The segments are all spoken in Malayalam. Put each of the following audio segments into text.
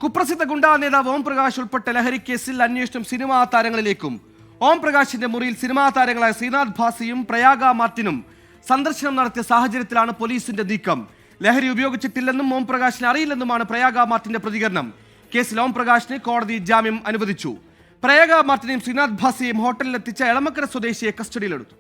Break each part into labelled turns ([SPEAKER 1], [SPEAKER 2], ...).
[SPEAKER 1] കുപ്രസിദ്ധ ഗുണ്ടാ നേതാവ് ഓം പ്രകാശ് ഉൾപ്പെട്ട ലഹരി കേസിൽ അന്വേഷണം സിനിമാ താരങ്ങളിലേക്കും. ഓം പ്രകാശിന്റെ മുറിയിൽ സിനിമാ താരങ്ങളായ ശ്രീനാഥ് ഭാസിയും പ്രയാഗ മാർട്ടിനും സന്ദർശനം നടത്തിയ സാഹചര്യത്തിലാണ് പോലീസിന്റെ നീക്കം. ലഹരി ഉപയോഗിച്ചിട്ടില്ലെന്നും ഓം പ്രകാശിനെ അറിയില്ലെന്നുമാണ് പ്രയാഗ മാർട്ടിന്റെ പ്രതികരണം. കേസിൽ ഓം പ്രകാശിന് കോടതി ജാമ്യം അനുവദിച്ചു. പ്രയാഗ മാർട്ടിനെയും ശ്രീനാഥ് ഭാസിയെയും ഹോട്ടലിലെത്തിച്ച എളമക്കര സ്വദേശിയെ കസ്റ്റഡിയിലെടുത്തു.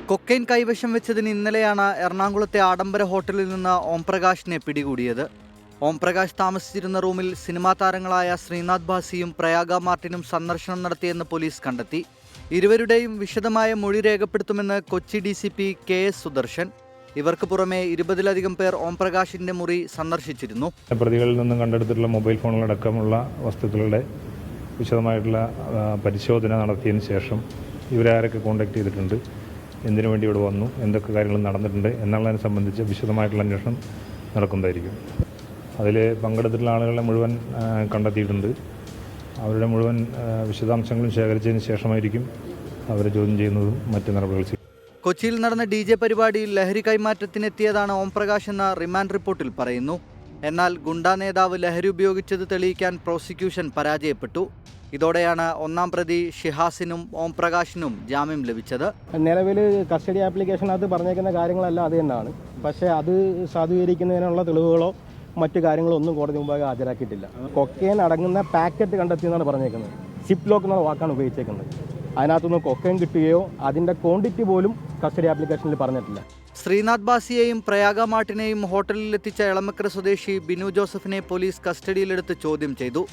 [SPEAKER 2] കൊക്കൈൻ കൈവശം വെച്ചതിന് ഇന്നലെയാണ് എറണാകുളത്തെ ആഡംബര ഹോട്ടലിൽ നിന്ന് ഓം പ്രകാശിനെ പിടികൂടിയത്. ഓം പ്രകാശ് താമസിച്ചിരുന്ന റൂമിൽ സിനിമാ താരങ്ങളായ ശ്രീനാഥ് ഭാസിയും പ്രയാഗ മാർട്ടിനും സന്ദർശനം നടത്തിയെന്ന് പോലീസ് കണ്ടെത്തി. ഇരുവരുടെയും വിശദമായ മൊഴി രേഖപ്പെടുത്തുമെന്ന് കൊച്ചി DCP KS സുദർശൻ. ഇവർക്ക് പുറമെ 20-ലധികം പേർ ഓം പ്രകാശിന്റെ മുറി സന്ദർശിച്ചിരുന്നു.
[SPEAKER 3] പ്രതികളിൽ നിന്നും കണ്ടെടുത്തിട്ടുള്ള മൊബൈൽ ഫോണുകളടക്കമുള്ള വസ്തുക്കളുടെ വിശദമായിട്ടുള്ള പരിശോധന നടത്തിയതിന് ശേഷം ഇവരാരൊക്കെ കോൺടാക്ട് ചെയ്തിട്ടുണ്ട്, എന്തിനു വേണ്ടി ഇവിടെ വന്നു, എന്തൊക്കെ കാര്യങ്ങൾ നടന്നിട്ടുണ്ട് എന്നുള്ളതിനെ സംബന്ധിച്ച് വിശദമായിട്ടുള്ള അന്വേഷണം നടക്കുന്നതായിരിക്കും. അതിൽ പങ്കെടുത്തിട്ടുള്ള ആളുകളെ മുഴുവൻ കണ്ടെത്തിയിട്ടുണ്ട്. അവരുടെ മുഴുവൻ വിശദാംശങ്ങളും ശേഖരിച്ചതിന് ശേഷമായിരിക്കും അവരെ ചോദ്യം ചെയ്യുന്നതും മറ്റു നടപടികൾ.
[SPEAKER 2] കൊച്ചിയിൽ നടന്ന DJ പരിപാടിയിൽ ലഹരി കൈമാറ്റത്തിനെത്തിയതാണ് ഓം പ്രകാശ് എന്ന റിമാൻഡ് റിപ്പോർട്ടിൽ പറയുന്നു. എന്നാൽ ഗുണ്ടാ നേതാവ് ലഹരി ഉപയോഗിച്ചത് തെളിയിക്കാൻ പ്രോസിക്യൂഷൻ പരാജയപ്പെട്ടു. ഇതോടെയാണ് ഒന്നാം പ്രതി ഷിഹാസിനും ഓം പ്രകാശിനും ജാമ്യം ലഭിച്ചത്.
[SPEAKER 4] നിലവിൽ കസ്റ്റഡി ആപ്ലിക്കേഷനകത്ത് പറഞ്ഞേക്കുന്ന കാര്യങ്ങളെല്ലാം അത് തന്നെയാണ്. പക്ഷേ അത് സാധൂകരിക്കുന്നതിനുള്ള തെളിവുകളോ മറ്റു കാര്യങ്ങളോ ഒന്നും കോടതി മുമ്പാകെ ഹാജരാക്കിയിട്ടില്ല. കൊക്കൈൻ അടങ്ങുന്ന പാക്കറ്റ് കണ്ടെത്തിയെന്നാണ് പറഞ്ഞേക്കുന്നത്. സിപ്പ് ലോക്ക് എന്ന വാക്കാണ് ഉപയോഗിച്ചേക്കുന്നത്. അതിനകത്തുനിന്ന് കൊക്കൈൻ കിട്ടുകയോ അതിൻ്റെ ക്വാണ്ടിറ്റി പോലും കസ്റ്റഡി ആപ്ലിക്കേഷനിൽ പറഞ്ഞിട്ടില്ല.
[SPEAKER 2] ശ്രീനാഥ് ഭാസിയെയും പ്രയാഗ മാർട്ടിനെയും ഹോട്ടലിലെത്തിച്ച എളമക്കര സ്വദേശി ബിനു ജോസഫിനെ പോലീസ് കസ്റ്റഡിയിലെടുത്ത് ചോദ്യം ചെയ്തു.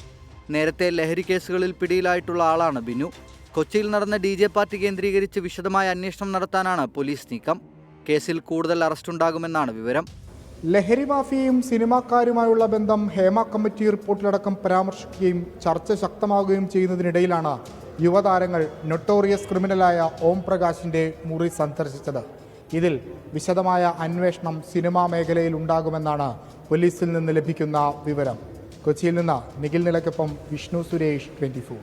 [SPEAKER 2] നേരത്തെ ലഹരി കേസുകളിൽ പിടിയിലായിട്ടുള്ള ആളാണ് ബിനു. കൊച്ചിയിൽ നടന്ന DJ പാർട്ടി കേന്ദ്രീകരിച്ച് വിശദമായ അന്വേഷണം നടത്താനാണ് പോലീസ് നീക്കം. കേസിൽ കൂടുതൽ അറസ്റ്റുണ്ടാകുമെന്നാണ് വിവരം.
[SPEAKER 5] ലഹരി മാഫിയയും സിനിമാക്കാരുമായുള്ള ബന്ധം ഹേമ കമ്മിറ്റി റിപ്പോർട്ടിലടക്കം പരാമർശിക്കുകയും ചർച്ച ശക്തമാവുകയും ചെയ്യുന്നതിനിടയിലാണ് യുവതാരങ്ങൾ നൊട്ടോറിയസ് ക്രിമിനലായ ഓം പ്രകാശിൻ്റെ മുറി സന്ദർശിച്ചത്. ഇതിൽ വിശദമായ അന്വേഷണം സിനിമാ മേഖലയിൽ ഉണ്ടാകുമെന്നാണ് പോലീസിൽ നിന്ന് ലഭിക്കുന്ന വിവരം. കൊച്ചിയിൽ നിന്ന് നിഖിൽ നിലയ്ക്കൊപ്പം വിഷ്ണു സുരേഷ്, 24.